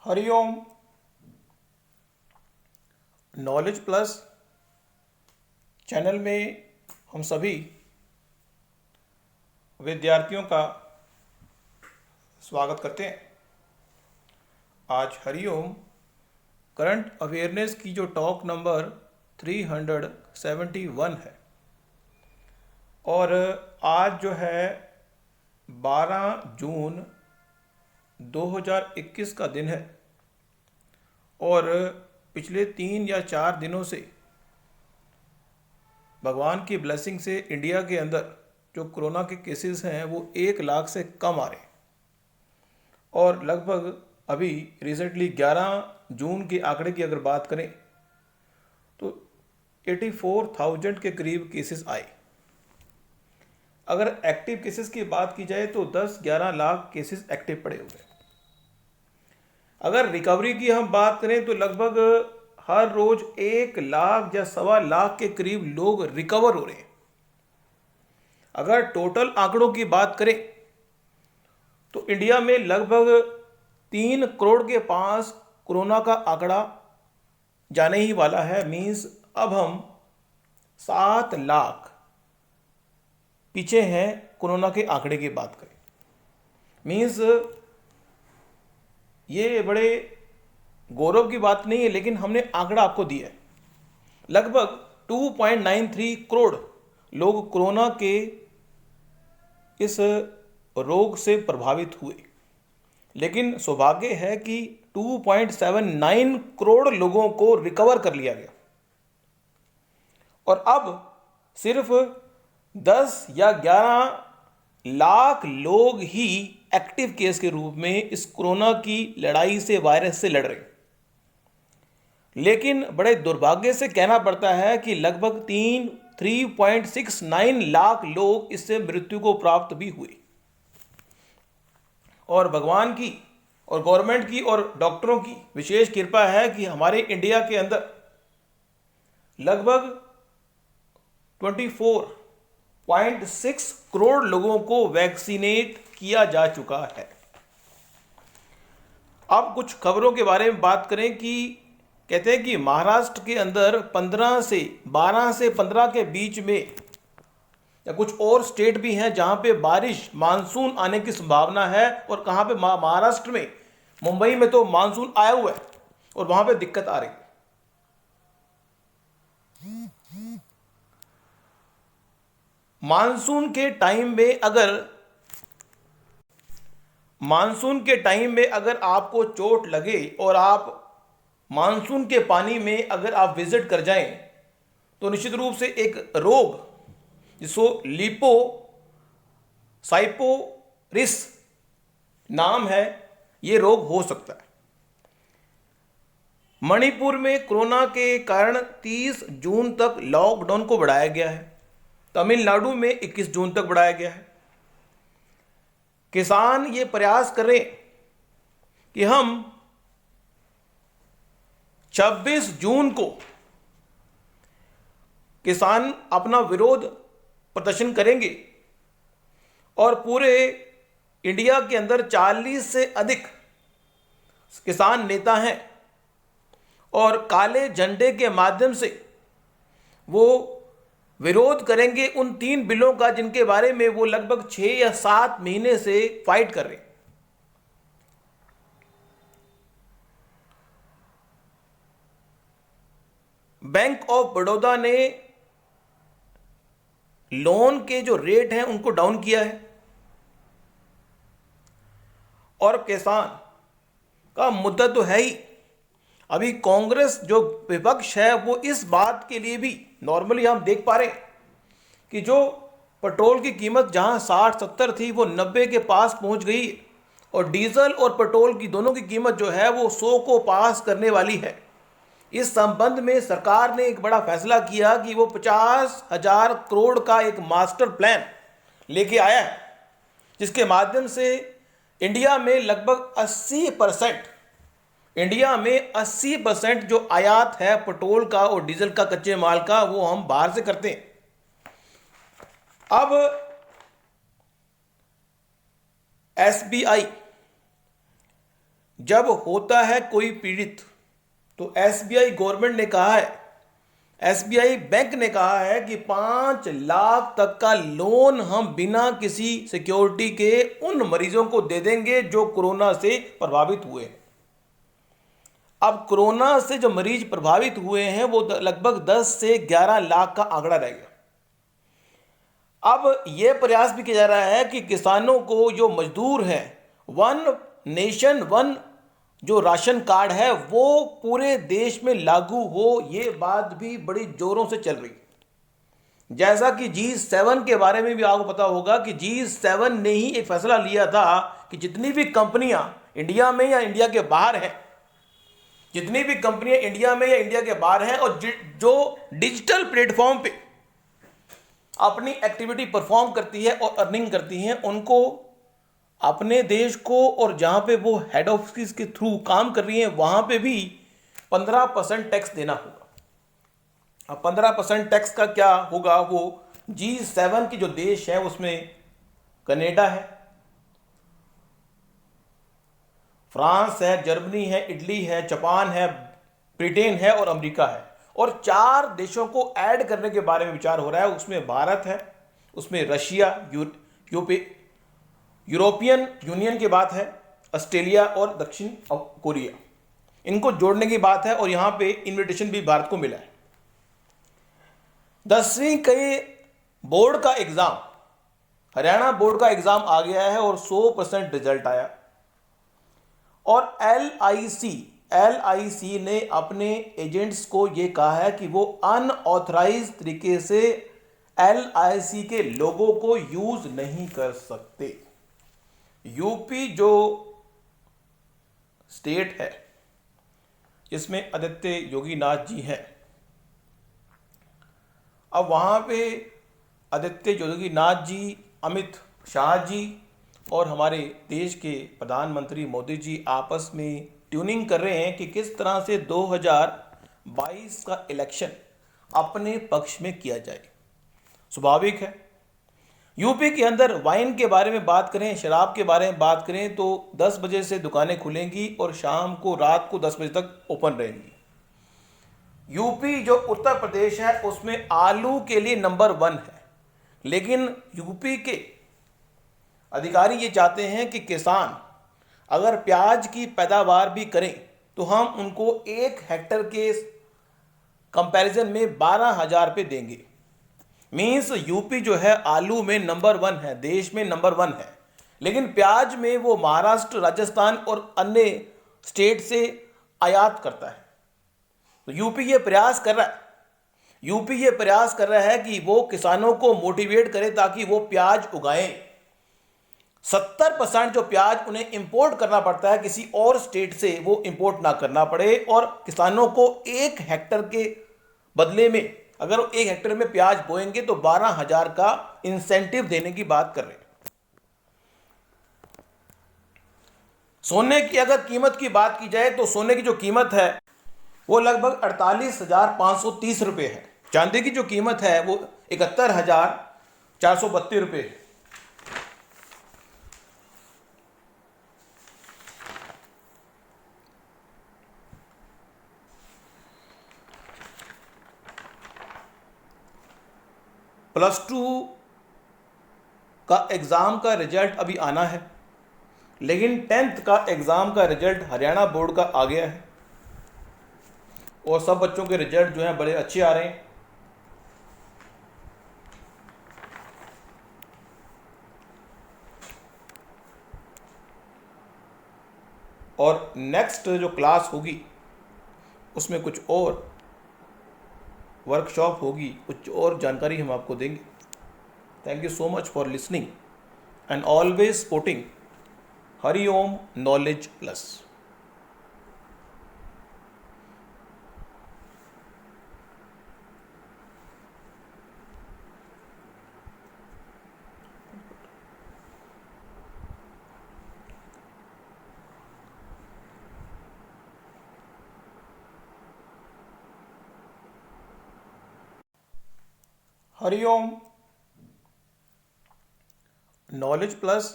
Hariom. Knowledge plus channel में हम सभी विद्यार्थियों का स्वागत करते हैं। आज हरिओम करंट अवेयरनेस की जो टॉक नंबर 371 है और आज जो है 12 जून 2021 का दिन है और पिछले 3 या 4 दिनों से भगवान की ब्लेसिंग से इंडिया के अंदर जो कोरोना के केसेस हैं वो 1 लाख से कम आ रहे हैं और लगभग अभी रिसेंटली 11 जून के आंकड़े की अगर बात करें तो 84,000 के करीब केसेस आए। अगर एक्टिव केसेस की बात की जाए तो 10-11 लाख केसेस एक्टिव पड़े हुए हैं। अगर रिकवरी की हम बात करें तो लगभग हर रोज 1 लाख या 1.25 लाख के करीब लोग रिकवर हो रहे हैं। अगर टोटल आंकड़ों की बात करें तो इंडिया में लगभग 3 करोड़ के पास कोरोना का आंकड़ा जाने ही वाला है। मींस अब हम 7 लाख पीछे हैं कोरोना के आंकड़े की बात करें। मींस ये बड़े गौरव की बात नहीं है, लेकिन हमने आंकड़ा आपको दिया है। लगभग 2.93 करोड़ लोग कोरोना के इस रोग से प्रभावित हुए, लेकिन सौभाग्य है कि 2.79 करोड़ लोगों को रिकवर कर लिया गया और अब सिर्फ 10 या 11 लाख लोग ही एक्टिव केस के रूप में इस कोरोना की लड़ाई से, वायरस से लड़ रहे हैं। लेकिन बड़े दुर्भाग्य से कहना पड़ता है कि लगभग 3.69 लाख लोग इससे मृत्यु को प्राप्त भी हुए और भगवान की और गवर्नमेंट की और डॉक्टरों की विशेष कृपा है कि हमारे इंडिया के अंदर लगभग 24.6 करोड़ लोगों को वैक्सीनेट किया जा चुका है। अब कुछ खबरों के बारे में बात करें कि कहते हैं कि महाराष्ट्र के अंदर 12 से 15 के बीच में, या कुछ और स्टेट भी हैं जहां पे बारिश मानसून आने की संभावना है और कहां पे महाराष्ट्र में, मुंबई में तो मानसून आया हुआ है और वहां पे दिक्कत आ रही है। मानसून के टाइम में अगर आपको चोट लगे और आप मानसून के पानी में अगर आप विजिट कर जाएं तो निश्चित रूप से एक रोग जिसको लिपो साइपोरिस नाम है, ये रोग हो सकता है। मणिपुर में कोरोना के कारण 30 जून तक लॉकडाउन को बढ़ाया गया है। तमिलनाडु में 21 जून तक बढ़ाया गया है। किसान ये प्रयास करें कि हम 26 जून को किसान अपना विरोध प्रदर्शन करेंगे और पूरे इंडिया के अंदर 40 से अधिक किसान नेता हैं और काले झंडे के माध्यम से वो विरोध करेंगे उन 3 बिलों का जिनके बारे में वो लगभग 6 या 7 महीने से फाइट कर रहे हैं। बैंक ऑफ बड़ौदा ने लोन के जो रेट हैं उनको डाउन किया है और किसान का मुद्दा तो है ही। अभी कांग्रेस जो विपक्ष है वो इस बात के लिए भी, नॉर्मली हम देख पा रहे हैं कि जो पेट्रोल की कीमत जहां 60-70 थी वो 90 के पास पहुंच गई और डीजल और पेट्रोल की दोनों की कीमत जो है वो 100 को पास करने वाली है। इस संबंध में सरकार ने एक बड़ा फैसला किया कि वो 50,000 करोड़ का एक मास्टर प्लान लेके आया है, जिसके माध्यम से इंडिया में लगभग 80% जो आयात है पेट्रोल का और डीजल का, कच्चे माल का, वो हम बाहर से करते हैं। अब SBI जब होता है कोई पीड़ित तो एसबीआई गवर्नमेंट ने कहा है, एसबीआई बैंक ने कहा है कि 5 लाख तक का लोन हम बिना किसी सिक्योरिटी के उन मरीजों को दे देंगे जो कोरोना से प्रभावित हुए हैं। अब कोरोना से जो मरीज प्रभावित हुए हैं वो लगभग 10 से 11 लाख का आंकड़ा रह गया। अब यह प्रयास भी किया जा रहा है कि किसानों को, जो मजदूर हैं, वन नेशन वन जो राशन कार्ड है वो पूरे देश में लागू हो। ये बात भी बड़ी जोरों से चल रही है। जैसा कि G7 के बारे में भी आपको पता होगा कि G7 ने ही एक फैसला लिया था कि जितनी भी कंपनियां इंडिया में या इंडिया के बाहर हैं, जितनी भी कंपनियां इंडिया में या इंडिया के बाहर हैं और जो डिजिटल प्लेटफॉर्म पे अपनी एक्टिविटी परफॉर्म करती है और अर्निंग करती हैं, उनको अपने देश को और जहां पे वो हेड ऑफिस के थ्रू काम कर रही हैं वहां पे भी 15% टैक्स देना होगा। अब 15% टैक्स का क्या होगा, वो G7 के जो देश हैं उसमें कनाडा है, फ्रांस है, जर्मनी है, इटली है, जापान है, ब्रिटेन है और अमेरिका है। और 4 देशों को ऐड करने के बारे में विचार हो रहा है। उसमें भारत है, उसमें रशिया, यूरोपियन यूनियन की बात है, ऑस्ट्रेलिया और दक्षिण कोरिया, इनको जोड़ने की बात है। और यहां पे इनविटेशन भी भारत को मिला है। 10वीं के बोर्ड का एग्जाम, हरियाणा बोर्ड का एग्जाम आ गया है और 100% रिजल्ट आया। और एलआईसी ने अपने एजेंट्स को यह कहा है कि वो अनऑथराइज तरीके से एलआईसी के लोगों को यूज नहीं कर सकते। यूपी जो स्टेट है जिसमें आदित्य योगीनाथ जी हैं, अब वहां पे आदित्य योगीनाथ जी, अमित शाह जी और हमारे देश के प्रधानमंत्री मोदी जी आपस में ट्यूनिंग कर रहे हैं कि किस तरह से 2022 का इलेक्शन अपने पक्ष में किया जाए। स्वाभाविक है, यूपी के अंदर वाइन के बारे में बात करें, शराब के बारे में बात करें तो 10 बजे से दुकानें खुलेंगी और शाम को, रात को 10 बजे तक ओपन रहेंगी। यूपी जो उत्तर प्रदेश है उसमें आलू के लिए नंबर 1 है, लेकिन यूपी के अधिकारी ये चाहते हैं कि किसान अगर प्याज की पैदावार भी करें तो हम उनको 1 हेक्टर के कंपैरिजन में 12,000 रुपये देंगे। मीन्स यूपी जो है आलू में नंबर 1 है, देश में नंबर 1 है, लेकिन प्याज में वो महाराष्ट्र, राजस्थान और अन्य स्टेट से आयात करता है। तो यूपी ये प्रयास कर रहा है, यूपी ये प्रयास कर रहा है कि वो किसानों को मोटिवेट करे ताकि वो प्याज उगाएं। 70% जो प्याज उन्हें इंपोर्ट करना पड़ता है किसी और स्टेट से, वो इंपोर्ट ना करना पड़े और किसानों को 1 हेक्टर के बदले में, अगर 1 हेक्टर में प्याज बोएंगे तो 12,000 का इंसेंटिव देने की बात कर रहे हैं। सोने की अगर कीमत की बात की जाए तो सोने की जो कीमत है वो लगभग 48,530 रुपये है। चांदी की जो कीमत है वो 71,432 रुपये है। +2 का एग्ज़ाम का रिजल्ट अभी आना है, लेकिन 10th का एग्ज़ाम का रिजल्ट हरियाणा बोर्ड का आ गया है और सब बच्चों के रिजल्ट जो हैं बड़े अच्छे आ रहे हैं। और नेक्स्ट जो क्लास होगी उसमें कुछ और वर्कशॉप होगी, कुछ और जानकारी हम आपको देंगे। Thank you so much for listening and always supporting Hariom knowledge plus. Hariom knowledge plus